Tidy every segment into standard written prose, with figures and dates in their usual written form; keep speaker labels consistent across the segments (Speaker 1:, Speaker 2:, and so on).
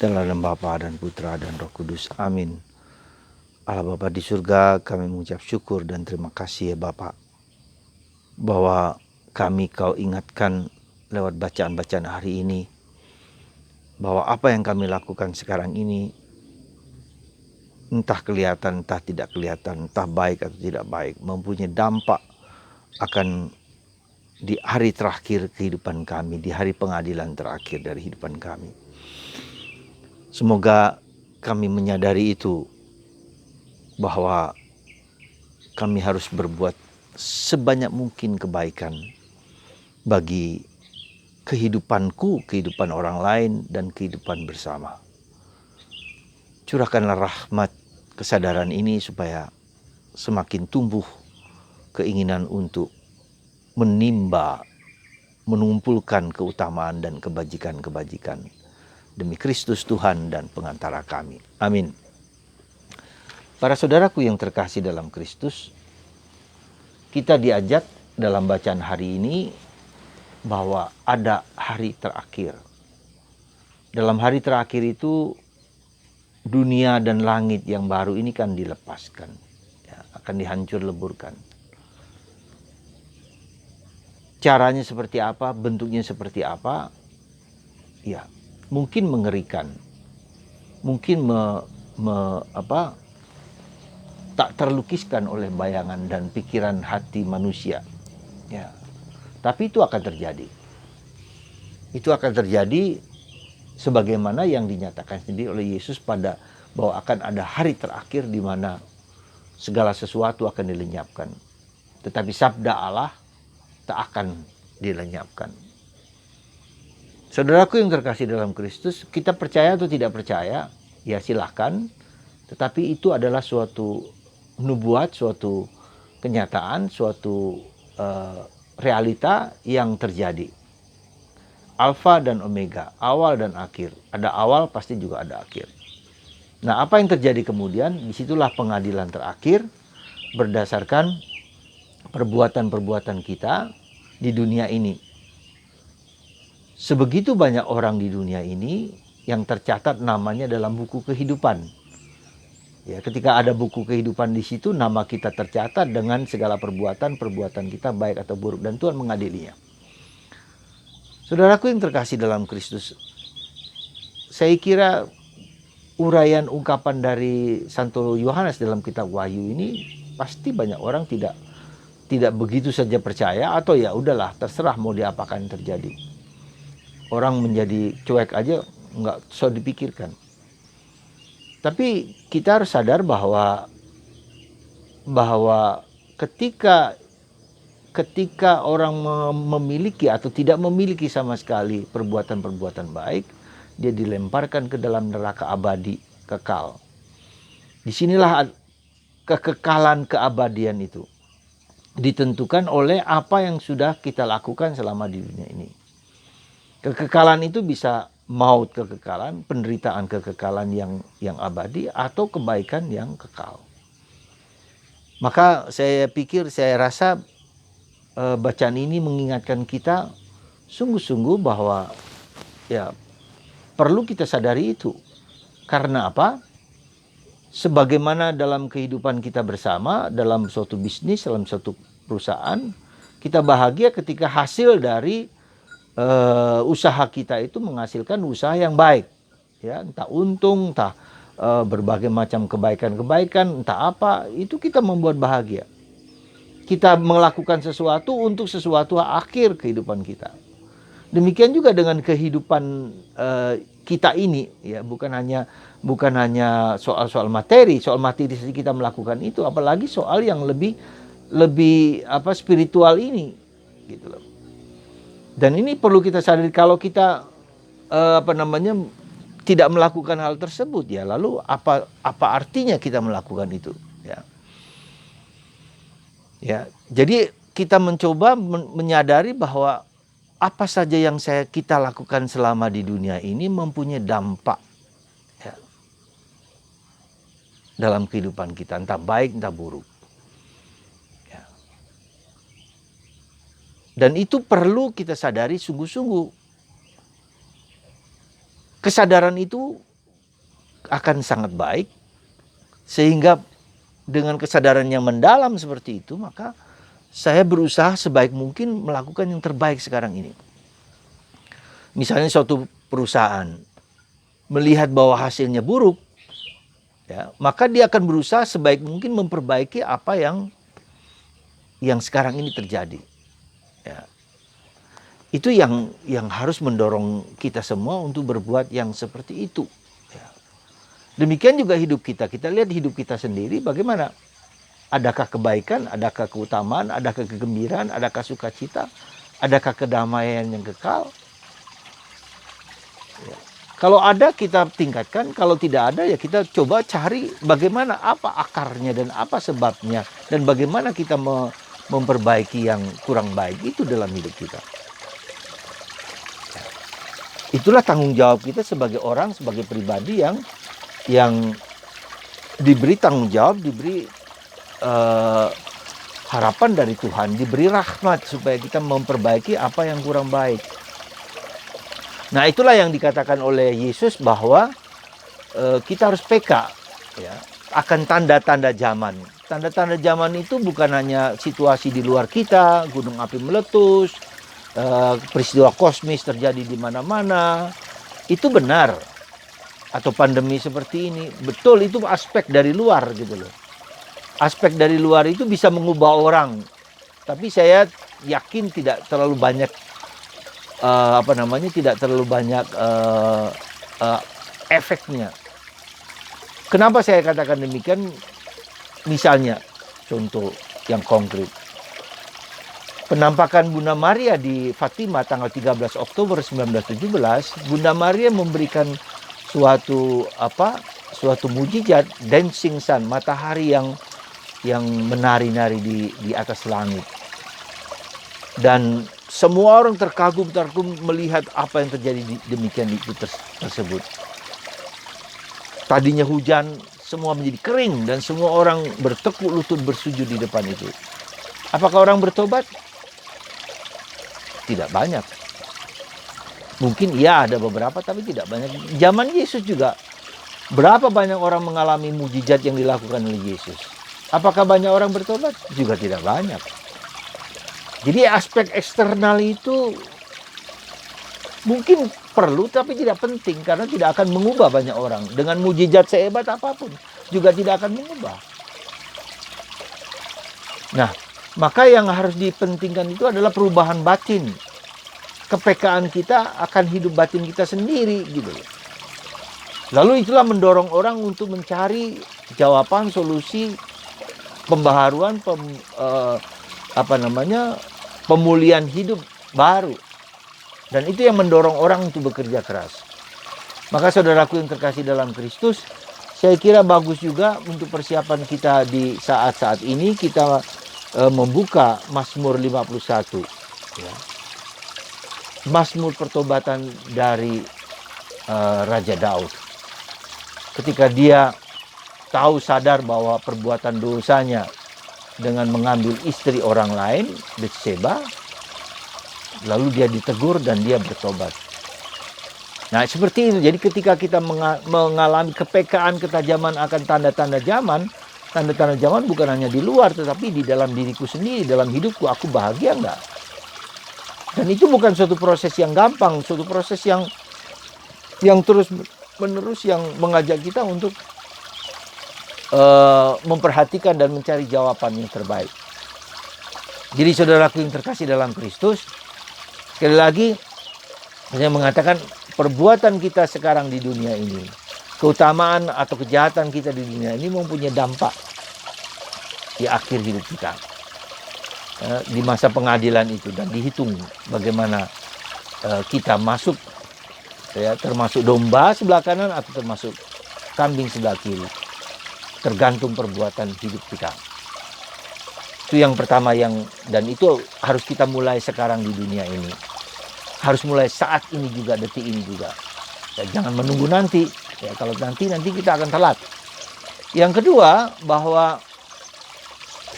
Speaker 1: Dalam nama Bapa dan Putra dan Roh Kudus. Amin. Allah Bapa di surga, kami mengucap syukur dan terima kasih ya Bapa, bahwa kami Kau ingatkan lewat bacaan-bacaan hari ini, bahwa apa yang kami lakukan sekarang ini, entah kelihatan, entah tidak kelihatan, entah baik atau tidak baik, mempunyai dampak akan di hari terakhir kehidupan kami, di hari pengadilan terakhir dari kehidupan kami. Semoga kami menyadari itu, bahwa kami harus berbuat sebanyak mungkin kebaikan bagi kehidupanku, kehidupan orang lain, dan kehidupan bersama. Curahkanlah rahmat kesadaran ini supaya semakin tumbuh keinginan untuk menimba, mengumpulkan keutamaan dan kebajikan-kebajikan demi Kristus Tuhan dan pengantara kami. Amin. Para saudaraku yang terkasih dalam Kristus, kita diajak dalam bacaan hari ini bahwa ada hari terakhir. Dalam hari terakhir itu dunia dan langit yang baru ini kan dilepaskan, ya, akan dihancur leburkan. Caranya seperti apa, bentuknya seperti apa, ya mungkin mengerikan, mungkin tak terlukiskan oleh bayangan dan pikiran hati manusia, ya. Tapi itu akan terjadi. Itu akan terjadi sebagaimana yang dinyatakan sendiri oleh Yesus bahwa akan ada hari terakhir di mana segala sesuatu akan dilenyapkan. Tetapi sabda Allah tak akan dilenyapkan. Saudaraku yang terkasih dalam Kristus, kita percaya atau tidak percaya, ya silahkan. Tetapi itu adalah suatu nubuat, suatu kenyataan, suatu realita yang terjadi. Alfa dan Omega, awal dan akhir. Ada awal, pasti juga ada akhir. Nah, apa yang terjadi kemudian? Disitulah pengadilan terakhir berdasarkan perbuatan-perbuatan kita di dunia ini. Sebegitu banyak orang di dunia ini yang tercatat namanya dalam buku kehidupan. Ya, ketika ada buku kehidupan di situ, nama kita tercatat dengan segala perbuatan kita baik atau buruk, dan Tuhan mengadilinya. Saudaraku yang terkasih dalam Kristus, saya kira uraian ungkapan dari Santo Yohanes dalam kitab Wahyu ini pasti banyak orang tidak begitu saja percaya, atau ya udahlah terserah mau diapakan yang terjadi. Orang menjadi cuek aja, nggak usah dipikirkan. Tapi kita harus sadar bahwa ketika orang memiliki atau tidak memiliki sama sekali perbuatan-perbuatan baik, dia dilemparkan ke dalam neraka abadi kekal. Disinilah kekekalan keabadian itu ditentukan oleh apa yang sudah kita lakukan selama di dunia ini. Kekekalan itu bisa maut kekekalan, penderitaan kekekalan yang abadi, atau kebaikan yang kekal. Maka saya rasa bacaan ini mengingatkan kita sungguh-sungguh bahwa ya perlu kita sadari itu. Karena apa? Sebagaimana dalam kehidupan kita bersama, dalam suatu bisnis, dalam suatu perusahaan, kita bahagia ketika hasil dari usaha kita itu menghasilkan usaha yang baik. Ya, entah untung, entah berbagai macam kebaikan-kebaikan, entah apa, itu kita membuat bahagia. Kita melakukan sesuatu untuk sesuatu akhir kehidupan kita. Demikian juga dengan kehidupan kita ini, ya, bukan hanya soal materi saja kita melakukan itu, apalagi soal yang lebih spiritual ini, gitu loh. Dan ini perlu kita sadari, kalau kita tidak melakukan hal tersebut, ya lalu apa artinya kita melakukan itu, ya. Ya, jadi kita mencoba menyadari bahwa apa saja yang kita lakukan selama di dunia ini mempunyai dampak, ya, dalam kehidupan kita, entah baik entah buruk. Ya. Dan itu perlu kita sadari sungguh-sungguh. Kesadaran itu akan sangat baik, sehingga dengan kesadaran yang mendalam seperti itu, maka saya berusaha sebaik mungkin melakukan yang terbaik sekarang ini. Misalnya suatu perusahaan melihat bahwa hasilnya buruk, ya, maka dia akan berusaha sebaik mungkin memperbaiki apa yang sekarang ini terjadi. Ya. Itu yang harus mendorong kita semua untuk berbuat yang seperti itu. Ya. Demikian juga hidup kita. Kita lihat hidup kita sendiri bagaimana. Adakah kebaikan, adakah keutamaan, adakah kegembiraan, adakah sukacita, adakah kedamaian yang kekal. Ya. Kalau ada kita tingkatkan, kalau tidak ada ya kita coba cari bagaimana, apa akarnya dan apa sebabnya. Dan bagaimana kita memperbaiki yang kurang baik itu dalam hidup kita. Itulah tanggung jawab kita sebagai orang, sebagai pribadi yang diberi tanggung jawab, diberi harapan dari Tuhan, diberi rahmat supaya kita memperbaiki apa yang kurang baik. Nah, itulah yang dikatakan oleh Yesus bahwa kita harus peka, ya, akan tanda-tanda zaman. Tanda-tanda zaman itu bukan hanya situasi di luar kita, gunung api meletus, peristiwa kosmis terjadi di mana-mana, itu benar. Atau pandemi seperti ini, betul, itu aspek dari luar gitu loh. Aspek dari luar itu bisa mengubah orang, tapi saya yakin tidak terlalu banyak tidak terlalu banyak efeknya. Kenapa saya katakan demikian? Misalnya contoh yang konkret, penampakan Bunda Maria di Fatima tanggal 13 Oktober 1917, Bunda Maria memberikan suatu mujizat, dancing sun, matahari yang menari-nari di atas langit. Dan semua orang terkagum-kagum melihat apa yang terjadi demikian itu tersebut. Tadinya hujan, semua menjadi kering dan semua orang bertekuk lutut bersujud di depan itu. Apakah orang bertobat? Tidak banyak. Mungkin iya ada beberapa, tapi tidak banyak. Zaman Yesus juga berapa banyak orang mengalami mujizat yang dilakukan oleh Yesus. Apakah banyak orang bertobat? Juga tidak banyak. Jadi aspek eksternal itu mungkin perlu tapi tidak penting, karena tidak akan mengubah banyak orang. Dengan mujizat sehebat apapun juga tidak akan mengubah. Nah, maka yang harus dipentingkan itu adalah perubahan batin. Kepekaan kita akan hidup batin kita sendiri gitu. Lalu itulah mendorong orang untuk mencari jawaban, solusi, pembaharuan, pemulihan hidup baru. Dan itu yang mendorong orang untuk bekerja keras. Maka saudaraku yang terkasih dalam Kristus, saya kira bagus juga untuk persiapan kita di saat-saat ini kita membuka Mazmur 51. Ya. Mazmur pertobatan dari Raja Daud. Ketika dia tahu sadar bahwa perbuatan dosanya dengan mengambil istri orang lain, Betseba, lalu dia ditegur dan dia bertobat. Nah, seperti itu. Jadi ketika kita mengalami kepekaan, ketajaman akan tanda-tanda zaman, tanda-tanda zaman bukan hanya di luar, tetapi di dalam diriku sendiri, dalam hidupku, aku bahagia enggak? Dan itu bukan suatu proses yang gampang, suatu proses yang terus menerus yang mengajak kita untuk memperhatikan dan mencari jawaban yang terbaik. Jadi saudaraku yang terkasih dalam Kristus, sekali lagi saya mengatakan perbuatan kita sekarang di dunia ini, keutamaan atau kejahatan kita di dunia ini mempunyai dampak di akhir hidup kita, di masa pengadilan itu, dan dihitung bagaimana kita masuk, ya, termasuk domba sebelah kanan atau termasuk kambing sebelah kiri. Tergantung perbuatan hidup kita. Itu yang pertama dan itu harus kita mulai sekarang di dunia ini. Harus mulai saat ini juga, detik ini juga. Ya, jangan menunggu nanti. Ya, kalau nanti kita akan telat. Yang kedua, bahwa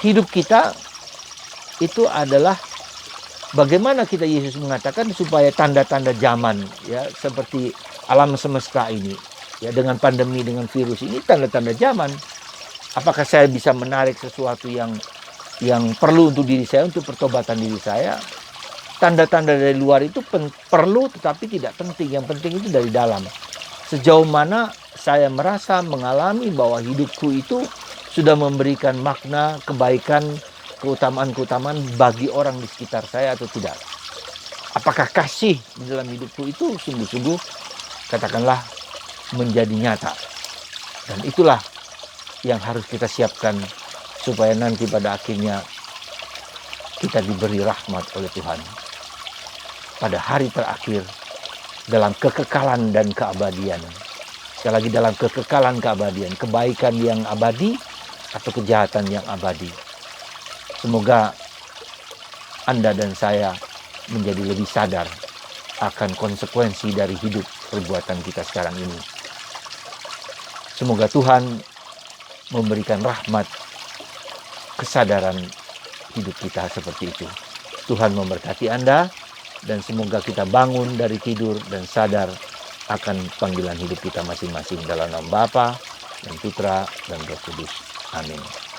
Speaker 1: hidup kita itu adalah bagaimana kita, Yesus mengatakan, supaya tanda-tanda zaman, ya, seperti alam semesta ini Ya, dengan pandemi, dengan virus ini tanda-tanda zaman. Apakah saya bisa menarik sesuatu yang perlu untuk diri saya, untuk pertobatan diri saya? Tanda-tanda dari luar itu perlu tetapi tidak penting. Yang penting itu dari dalam. Sejauh mana saya merasa mengalami bahwa hidupku itu sudah memberikan makna, kebaikan, keutamaan-keutamaan bagi orang di sekitar saya atau tidak. Apakah kasih di dalam hidupku itu sungguh-sungguh, katakanlah, menjadi nyata. Dan itulah yang harus kita siapkan supaya nanti pada akhirnya kita diberi rahmat oleh Tuhan. Pada hari terakhir, dalam kekekalan dan keabadian. Sekali lagi, dalam kekekalan keabadian, kebaikan yang abadi atau kejahatan yang abadi. Semoga Anda dan saya menjadi lebih sadar akan konsekuensi dari hidup perbuatan kita sekarang ini. Semoga Tuhan memberikan rahmat, kesadaran hidup kita seperti itu. Tuhan memberkati Anda, dan semoga kita bangun dari tidur dan sadar akan panggilan hidup kita masing-masing dalam nama Bapa dan Putra dan Roh Kudus. Amin.